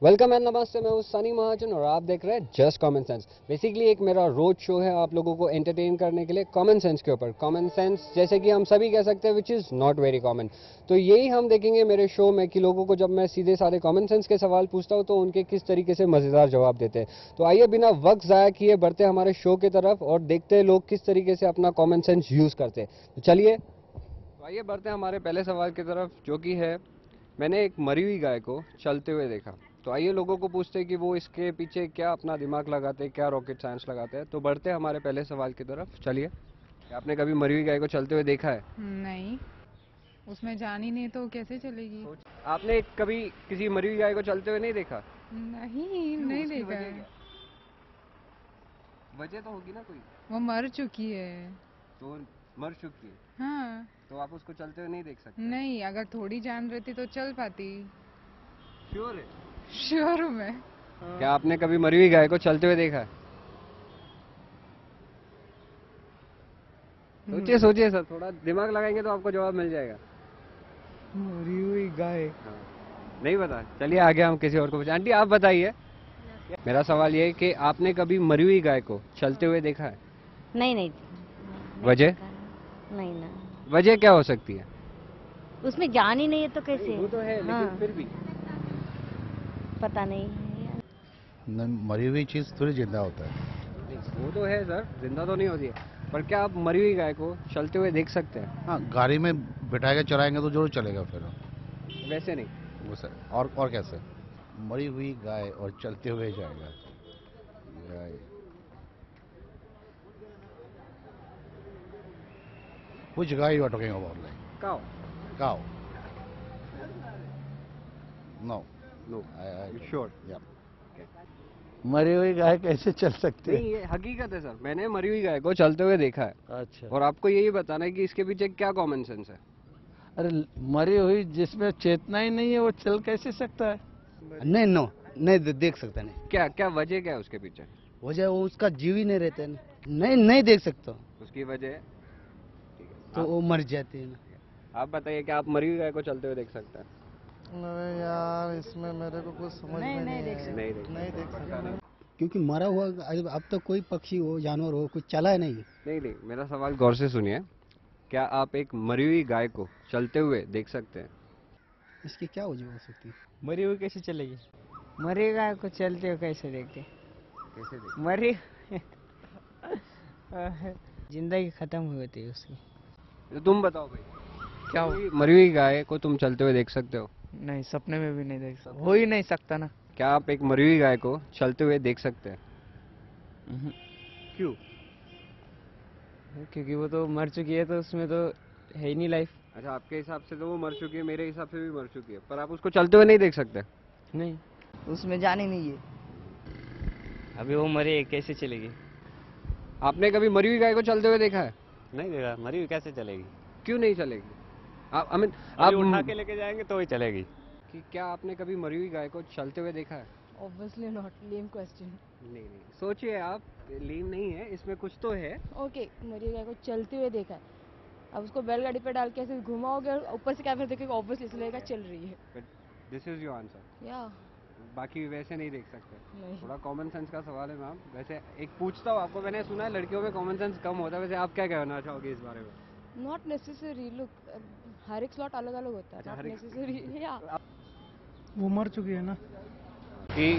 Welcome and नमस्ते, मैं हूं सनी महाजन और आप देख रहे हैं जस्ट कॉमन सेंस। बेसिकली एक मेरा रोड शो है आप लोगों को एंटरटेन करने के लिए कॉमन सेंस के ऊपर। कॉमन सेंस जैसे कि हम सभी कह सकते हैं which is not very common. तो यही हम देखेंगे मेरे शो में कि लोगों को जब मैं सीधे सारे कॉमन सेंस के सवाल पूछता हूं तो उनके किस तरीके से मज़ेदार जवाब देते हैं। तो आइए बिना वक्त ज़ाया किए बढ़ते हमारे शो की तरफ और देखते हैं लोग किस तरीके से अपना कॉमन सेंस यूज़ करते हैं। तो चलिए, तो आइए बढ़ते हैं हमारे पहले सवाल की तरफ, जो कि है मैंने एक मरी हुई गाय को चलते हुए देखा। तो आइए लोगों को पूछते हैं कि वो इसके पीछे क्या अपना दिमाग लगाते हैं, क्या रॉकेट साइंस लगाते हैं। तो बढ़ते हैं हमारे पहले सवाल की तरफ। चलिए, आपने कभी मरी हुई गाय को चलते हुए देखा है? नहीं, उसमें जान ही नहीं तो कैसे चलेगी। आपने कभी किसी मरी हुई गाय को चलते हुए नहीं देखा? नहीं, नहीं देखा है। वजह तो होगी ना कोई। वो मर चुकी है। तो मर चुकी है हाँ। तो आप उसको चलते हुए नहीं देख सकते? नहीं, अगर थोड़ी जान रहती तो चल पाती। श्योर है? श्योर हूँ मैं। क्या आपने कभी मरी हुई गाय को चलते हुए देखा है? सोचिए सोचिए सर, थोड़ा दिमाग लगाएंगे तो आपको जवाब मिल जाएगा। मरी हुई गाय। हाँ, नहीं पता? चलिए आगे हम किसी और को पूछे। आंटी आप बताइए, मेरा सवाल ये है कि आपने कभी मरी हुई गाय को चलते हुए देखा है? नहीं नहीं वजह? नहीं ना, वजह क्या हो सकती है? उसमें जान ही नहीं है तो कैसे। वो तो है, हाँ, लेकिन फिर भी पता नहीं। मरी हुई चीज थोड़ी जिंदा होता है। वो तो है सर, जिंदा तो नहीं होती है, पर क्या आप मरी हुई गाय को चलते हुए देख सकते हैं? हाँ, गाड़ी में बिठा के चलाएंगे तो जरूर चलेगा फिर। वैसे नहीं। वो सर, और कैसे मरी हुई गाय और चलते हुए जाएगा? गाय। Which guy you are talking about? Like cow? cow? No. No. I sure? yeah. मरी हुई गाय कैसे चल सकती नहीं, ये हकीकत है सर, मैंने मरी हुई गाय को चलते हुए देखा है। अच्छा। और आपको यही बताना है कि इसके पीछे क्या कॉमन सेंस है। अरे मरी हुई जिसमें चेतना ही नहीं है वो चल कैसे सकता है? नहीं, नो, नहीं देख सकता। नहीं, क्या क्या वजह क्या है उसके पीछे? वजह वो उसका जीव ही नहीं रहता है ना। नहीं, नहीं देख सकता। उसकी वजह? ठीक है, तो वो मर जाते हैं ना। आप बताइए कि आप मरी हुई गाय को चलते हुए देख सकते हैं? अरे यार, इसमें मेरे को कुछ समझ में नहीं देख आया। सकते। नहीं देख सकता। क्योंकि मरा हुआ अब तक कोई पक्षी हो, जानवर हो, कुछ चला है नहीं। नहीं नहीं, मेरा सवाल गौर से सुनिए। क्या आप एक मरी हुई गाय को चलते हुए देख सकते हैं? इसकी क्या वजह हो सकती है? मरी हुई कैसे चलेगी? मरी गाय को चलते हुए कैसे देखते? कैसे देख? मरी जिंदगी खत्म हुई होती है उसकी। तो तुम बताओ भाई, क्या हो? मरी हुई गाय को तुम चलते हुए देख सकते हो? नहीं, सपने में भी नहीं देख सकता, हो ही नहीं सकता ना। क्या आप एक मरी हुई गाय को चलते हुए देख सकते हैं? क्यों? क्योंकि वो तो मर चुकी है, तो उसमें तो है ही नहीं लाइफ। अच्छा, आपके हिसाब से तो वो मर चुकी है, मेरे हिसाब से भी मर चुकी है, पर आप उसको चलते हुए नहीं देख सकते? नहीं, उसमें जान ही नहीं है। अभी वो मरी है, कैसे चलेगी? आपने कभी मरी हुई गाय को चलते हुए देखा है? नहीं देखा, मरी हुई कैसे चलेगी? क्यों नहीं चलेगी? आप आई मीन आप उठा के लेके जाएंगे तो ही चलेगी। कि क्या आपने कभी मरी हुई गाय को चलते हुए देखा है? Obviously not. Lame question. नहीं नहीं, सोचिए आप, लीम नहीं है इसमें, कुछ तो है। Okay, मरी गाय को चलते हुए देखा है। अब उसको बैलगाड़ी पे डाल के ऐसे घुमाओगे और ऊपर से कैमरा देखोगे, ऑब्वियसली इसलिए लगेगा चल रही है। This is your answer? या बाकी वैसे नहीं देख सकते? नहीं। थोड़ा कॉमन सेंस का सवाल है मैम। वैसे एक पूछता हूँ आपको, मैंने सुना है लड़कियों में कॉमन सेंस कम होता है, वैसे आप क्या कहना चाहोगे इस बारे में? Not necessary. Look, हर एक स्लॉट अलग अलग होता है। अच्छा, Not हर एक- necessary. या वो मर चुकी है ना। कि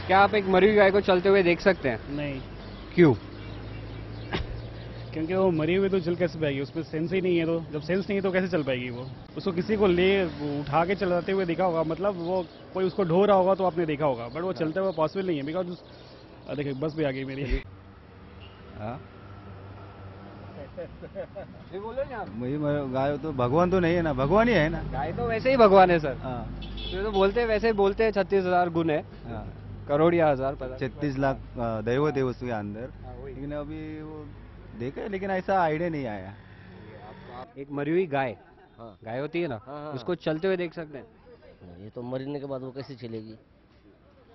क्या आप एक मरी हुई गाय को चलते हुए देख सकते हैं? नहीं, क्यों? क्योंकि वो मरी हुई तो चल कैसे पाएगी, उसमें सेंस ही नहीं है। तो जब सेंस नहीं है तो कैसे चल पाएगी वो? उसको किसी को ले उठा के चलाते हुए देखा होगा, मतलब वो कोई उसको ढो रहा होगा तो आपने देखा होगा, बट वो चलते हुए पॉसिबल नहीं है। बिकॉज देखिए, बस भी आ गई मेरी। बोलो ना आप। गाय तो भगवान तो नहीं है ना, भगवान ही है ना। गाय तो वैसे ही भगवान है सर। हाँ, तो बोलते हैं, वैसे ही बोलते हैं 36,000 गुण है, हाँ। करोड़ या हजार, पता नहीं। 36 लाख दैवत है उसके अंदर। हाँ, वही। लेकिन अभी वो देखे, लेकिन ऐसा आइडिया नहीं आया। एक मरी हुई गाय, हाँ। गाय होती है ना, हाँ, हाँ। उसको चलते हुए देख सकते हैं? ये तो मरने के बाद वो कैसे चलेगी?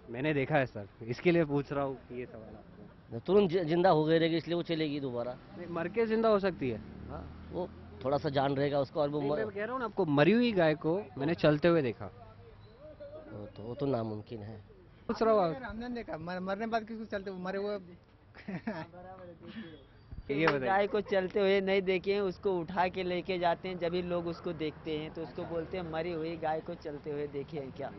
मैंने देखा है सर, इसके लिए पूछ रहा हूँ ये सवाल आपको। तुरंत जिंदा हो गई रहेगी, इसलिए वो चलेगी दोबारा। नहीं, मर के जिंदा हो सकती है। हाँ, वो थोड़ा सा जान रहेगा उसका और वो नहीं, मैं कह रहा हूँ ना आपको, मरी हुई गाय को मैंने चलते हुए देखा। वो तो नामुमकिन है। पूछ रहा हूँ हमने देखा मरने बाद किसको चलते मरे हुए ये गाय को चलते हुए नहीं देखे, उसको उठा के लेके जाते हैं, जब भी लोग उसको देखते हैं तो उसको बोलते हैं मरी हुई गाय को चलते हुए देखे हैं क्या।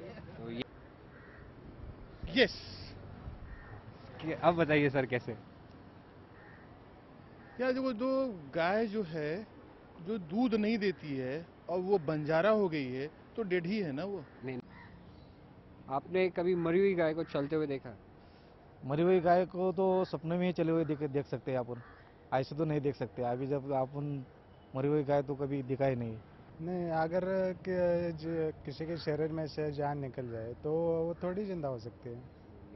यस। अब बताइए सर कैसे? यार देखो, जो गाय जो है जो दूध नहीं देती है और वो बंजारा हो गई है तो डेड ही है ना वो। नहीं, आपने कभी मरी हुई गाय को चलते हुए देखा? मरी हुई गाय को तो सपने में ही चले हुए देख सकते हैं अपन, ऐसे तो नहीं देख सकते। अभी जब अपन मरी हुई गाय तो कभी दिखा ही नहीं। नहीं, अगर किसी के शरीर में से जान निकल जाए तो वो थोड़ी जिंदा हो सकती है।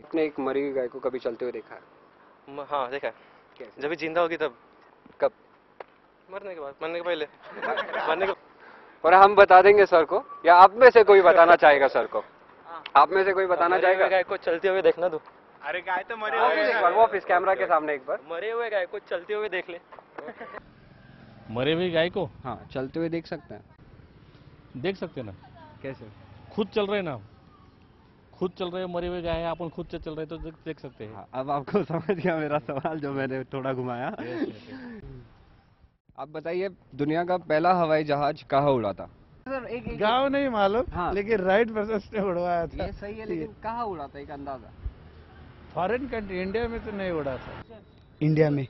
आपने एक मरी हुई गाय को कभी चलते हुए देखा है? हाँ देखा है। कैसे? जब भी जिंदा होगी तब। कब? मरने के बाद, मरने के पहले। मरने के। और हम बता देंगे सर को, या आप में से कोई बताना चाहेगा सर को? आप में से कोई बताना चाहेगा? गाय को चलते हुए देखना दो। अरे गाय तो मरे हुए, वो ऑफिस कैमरा के सामने एक बार मरे हुए गाय को चलते हुए देख ले। मरे हुए गाय को हाँ चलते हुए देख सकते हैं। देख सकते ना। कैसे? खुद चल रहे ना, खुद चल रहे, मरे हुए गाय है, अपन खुद से चल रहे तो देख सकते हैं। हाँ, अब आपको समझ गया मेरा सवाल जो मैंने थोड़ा घुमाया। आप बताइए, दुनिया का पहला हवाई जहाज कहाँ उड़ा था? सर गाँव नहीं मालूम, हाँ। लेकिन राइट ब्रदर्स ने उड़वाया था। ये सही है, लेकिन कहाँ उड़ा था, एक अंदाजा? फॉरेन कंट्री, इंडिया में तो नहीं उड़ा था। इंडिया में?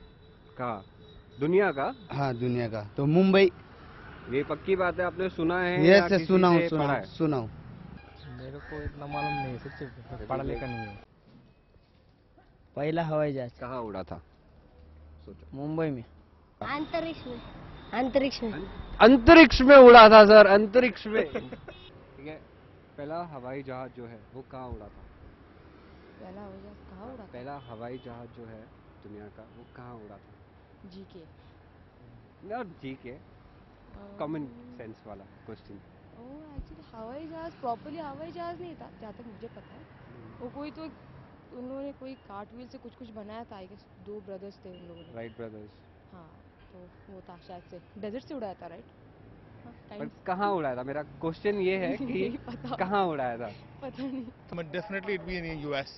कहाँ? दुनिया का? हाँ दुनिया का तो मुंबई। ये पक्की बात है, आपने सुना है? ये या से किसी सुना हूँ, से पढ़ा है? सुना हूँ। मेरे को इतना मालूम नहीं, सच्ची पढ़ा लिखा नहीं है। पहला हवाई जहाज कहाँ उड़ा था? सोचो। मुंबई में। अंतरिक्ष में। अंतरिक्ष में। अंतरिक्ष में उड़ा था सर, अंतरिक्ष में। ठीक है, पहला हवाई जहाज जो है वो कहाँ उड़ा था? पहला हवाई जहाज कहाँ उड़ा था? पहला हवाई जहाज जो है दुनिया का, वो कहाँ उड़ा था? जी के। नॉट जी के, कॉमन सेंस वाला क्वेश्चन। एक्चुअली हवाई जहाज प्रॉपरली हवाई जहाज नहीं था जहाँ तक मुझे पता है। वो कोई तो उन्होंने कोई कार्टव्हील से कुछ बनाया था, आई गेस। दो ब्रदर्स थे उन लोगों ने। Wright brothers. हाँ, तो वो था शायद से डेजर्ट से उड़ाया था, राइट? पर कहाँ उड़ाया था? मेरा क्वेश्चन ये है कि कहाँ उड़ाया था? पता नहीं। Definitely it be in US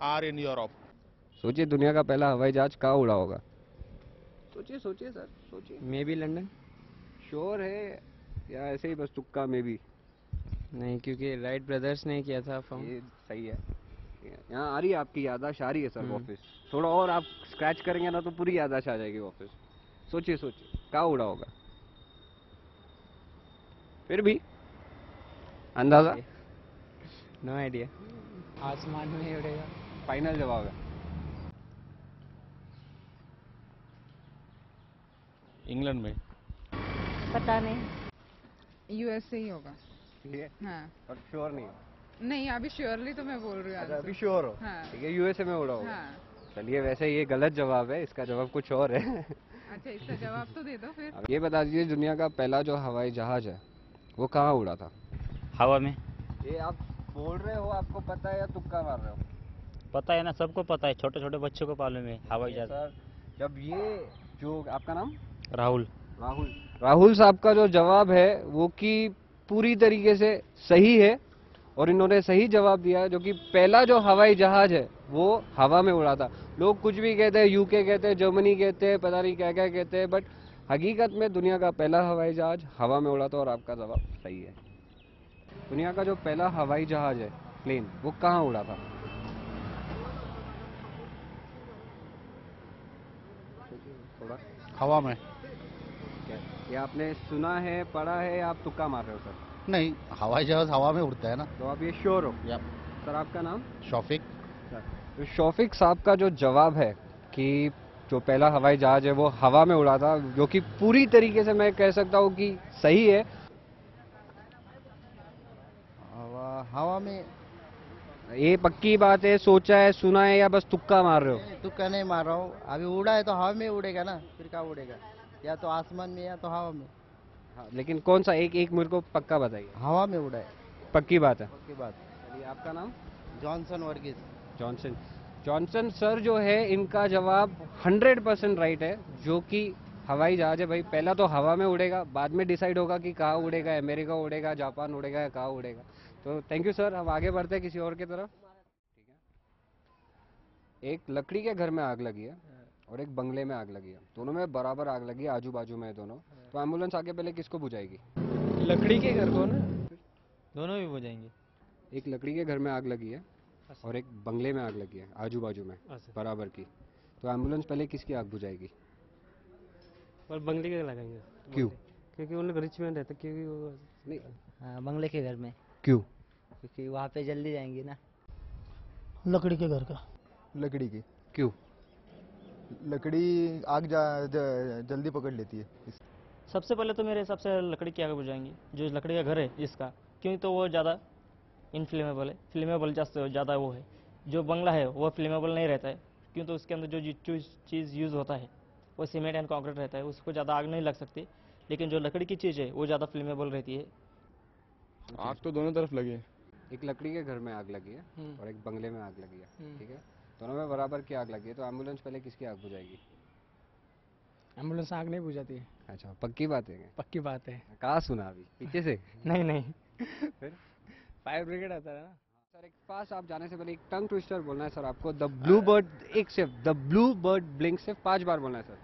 और इन यूरोप। सोचिए, दुनिया का पहला हवाई जहाज कहाँ उड़ा होगा? सोचिए सोचिए सर, सोचिए। May be London. श्योर है या ऐसे ही बस तुक्का में भी? नहीं, क्योंकि राइट ब्रदर्स ने किया था फाउंड। ये सही है। यहाँ आ रही है आपकी याददाश्त, आ रही है सर वापस। थोड़ा और आप स्क्रैच करेंगे ना तो पूरी याददाश्त आ जाएगी वापस। सोचिए सोचिए, कहाँ उड़ा होगा? फिर भी अंदाजा? No idea. आसमान में उड़ेगा। फाइनल जवाब है? इंग्लैंड में। पता नहीं। यूएस से ही होगा। ठीक है। हाँ। और श्योर नहीं? नहीं, अभी श्योरली तो मैं बोल रही हूँ। अच्छा, अभी श्योर हो? हाँ। ठीक है, यूएसए में उड़ा होगा। हाँ। चलिए, वैसे ये गलत जवाब है, इसका जवाब कुछ और है। अच्छा, इसका जवाब तो दे दो फिर। अब ये बता दीजिए, दुनिया का पहला जो हवाई जहाज है वो कहाँ उड़ा था? हवा में। ये आप बोल रहे हो, आपको पता है या तुक्का मार रहे हो? पता है ना, सबको पता है, छोटे छोटे बच्चों को मालूम है हवाई जहाज। सर, जब ये जो आपका नाम? राहुल। राहुल साहब का जो जवाब है वो कि पूरी तरीके से सही है, और इन्होंने सही जवाब दिया है, जो कि पहला जो हवाई जहाज है वो हवा में उड़ा था। लोग कुछ भी कहते हैं, यूके कहते हैं, जर्मनी कहते हैं, पता नहीं क्या क्या कहते हैं, बट हकीकत में दुनिया का पहला हवाई जहाज हवा में उड़ा था, और आपका जवाब सही है। दुनिया का जो पहला हवाई जहाज है, प्लेन, वो कहाँ उड़ा था? हवा में। ये आपने सुना है, पढ़ा है, या आप तुक्का मार रहे हो सर? नहीं, हवाई जहाज हवा में उड़ता है ना। तो आप ये श्योर हो? या सर, आपका नाम? शौफिक। तो शौफिक साहब का जो जवाब है कि जो पहला हवाई जहाज है वो हवा में उड़ा था, जो कि पूरी तरीके से मैं कह सकता हूँ कि सही है। हवा में। ये पक्की बात है? सोचा है, सुना है, या बस तुक्का मार रहे हो? तुक्का नहीं मार रहा हूँ, अभी उड़ा है तो हवा में उड़ेगा ना, फिर क्या उड़ेगा? या तो आसमान में या तो हवा में। हाँ, लेकिन कौन सा एक मेरे को पक्का बताइए। हवा में उड़ा है। पक्की बात है? पक्की बात। चलिए, आपका नाम? जॉनसन वर्गीस। जॉनसन सर जो है, इनका जवाब 100% राइट है, जो कि हवाई जहाज है भाई, पहला तो हवा में उड़ेगा, बाद में डिसाइड होगा कि कहाँ उड़ेगा, अमेरिका उड़ेगा, जापान उड़ेगा, या कहाँ उड़ेगा। तो थैंक यू सर, हम आगे बढ़ते हैं किसी और की तरफ। ठीक है, एक लकड़ी के घर में आग लगी है और एक बंगले में आग लगी है, दोनों में बराबर आग लगी है, आजू बाजू में है दोनों, तो एम्बुलेंस आके पहले किसको बुझाएगी? लकड़ी के घर को ना, दोनों भी बुझाएंगे। एक लकड़ी के घर में आग लगी है और एक बंगले में आग लगी है, आजू बाजू में बराबर की, तो एम्बुलेंस पहले किसकी आग बुझाएगी? और बंगले के लगाएंगे। क्यों? क्योंकि उन लोग रिच मैन रहते, क्योंकि वो नहीं, हाँ, बंगले के घर में। क्यों? क्योंकि वहाँ पे जल्दी जाएंगे ना। लकड़ी के घर का। लकड़ी की। क्यों? लकड़ी आग जल्दी पकड़ लेती है। सबसे पहले तो मेरे हिसाब से लकड़ी की आग बुझाएंगी, जो लकड़ी का घर है जिसका, क्योंकि तो वो ज़्यादा इनफ्लेमेबल है, फ्लेमेबल ज़्यादा वो है। जो बंगला है वो फ्लेमेबल नहीं रहता है, क्यों तो उसके अंदर जो चीज़ यूज़ होता है वो सीमेंट एंड कंक्रीट रहता है, उसको ज़्यादा आग नहीं लग सकती। लेकिन जो लकड़ी की चीज़ है वो ज़्यादा फ्लेमेबल रहती है। आग तो दोनों तरफ लगी है। एक लकड़ी के घर में आग लगी है और एक बंगले में आग लगी है, ठीक है, दोनों में बराबर की आग लगी है, तो एम्बुलेंस पहले किसकी आग बुझाएगी? एम्बुलेंस आग नहीं बुझाती है। अच्छा, पक्की बात है? पक्की बात है। कहाँ सुना अभी, पीछे से? नहीं फिर फायर ब्रिगेड आता है ना सर। एक पास आप जाने से पहले एक टंग ट्विस्टर बोलना है सर आपको, द ब्लू बर्ड, एक सिर्फ द ब्लू बर्ड ब्लिंक्स, सिर्फ 5 बार बोलना है sir,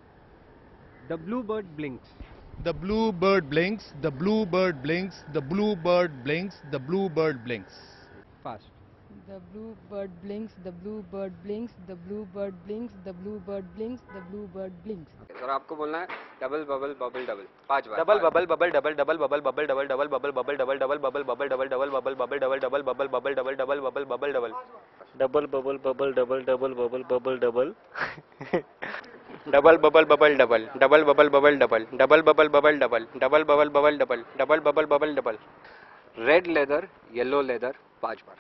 the blue bird blinks. The blue bird blinks, the blue bird blinks, the blue bird blinks, the blue bird blinks. Fast. The blue bird blinks, the blue bird blinks, the blue bird blinks, the blue bird blinks, the blue bird blinks. Sir आपको बोलना है double bubble bubble double 5 बार। Double bubble bubble double double bubble bubble double double bubble bubble double double bubble bubble double double bubble bubble double double bubble bubble double double bubble bubble double double bubble bubble double double bubble bubble double double bubble bubble double double bubble bubble double double bubble bubble double double bubble bubble double double bubble bubble double. Red leather yellow leather 5 बार।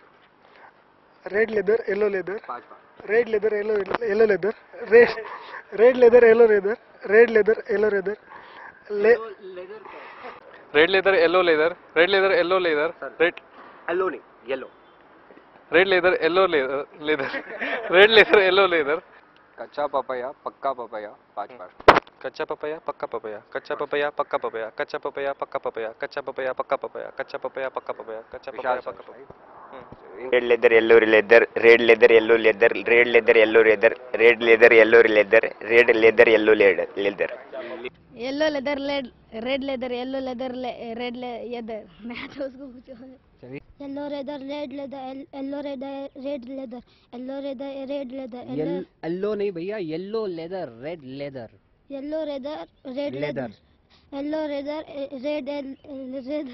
Red leather yellow leather 5 बार। Red leather yellow yellow leather red leather yellow leather red leather yellow leather red leather yellow leather red leather yellow leather red yellow नहीं yellow. Red leather yellow leather red leather yellow leather. कच्चा papaya पक्का papaya 5 बार। कच्चा papaya पक्का papaya, कच्चा papaya पक्का papaya, कच्चा papaya पक्का पपैया, कच्चा पपैया पक्का पपैया, कच्चा पपैया पक्का पपैया, कच्चा पपैया पक्का papaya. Red leather yellow leather red leather yellow leather red leather yellow leather red leather yellow leather red leather yellow leather yellow leather red leather yellow leather red leather. मैं तो उसको पूछूं। Yellow leather red leather yellow leather red leather yellow leather red leather yellow नहीं भैया, yellow leather red leather. Yellow leather red leather yellow leather red leather.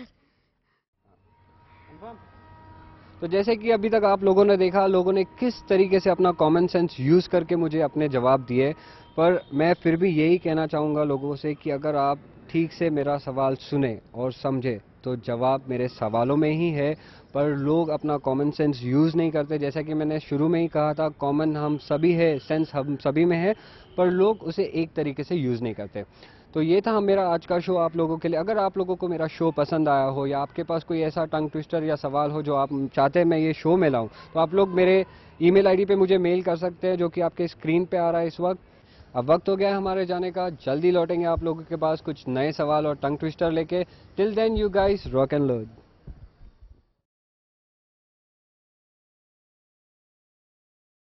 तो जैसे कि अभी तक आप लोगों ने देखा, लोगों ने किस तरीके से अपना कॉमन सेंस यूज़ करके मुझे अपने जवाब दिए, पर मैं फिर भी यही कहना चाहूँगा लोगों से कि अगर आप ठीक से मेरा सवाल सुने और समझे तो जवाब मेरे सवालों में ही है, पर लोग अपना कॉमन सेंस यूज़ नहीं करते। जैसा कि मैंने शुरू में ही कहा था, कॉमन हम सभी है, सेंस हम सभी में है, पर लोग उसे एक तरीके से यूज़ नहीं करते। तो ये था मेरा आज का शो आप लोगों के लिए। अगर आप लोगों को मेरा शो पसंद आया हो या आपके पास कोई ऐसा टंग ट्विस्टर या सवाल हो जो आप चाहते हैं मैं ये शो में लाऊं, तो आप लोग मेरे ईमेल आईडी पे मुझे मेल कर सकते हैं, जो कि आपके स्क्रीन पे आ रहा है इस वक्त। अब वक्त हो गया है हमारे जाने का, जल्दी लौटेंगे आप लोगों के पास कुछ नए सवाल और टंग ट्विस्टर लेके। Till then you guys rock and load.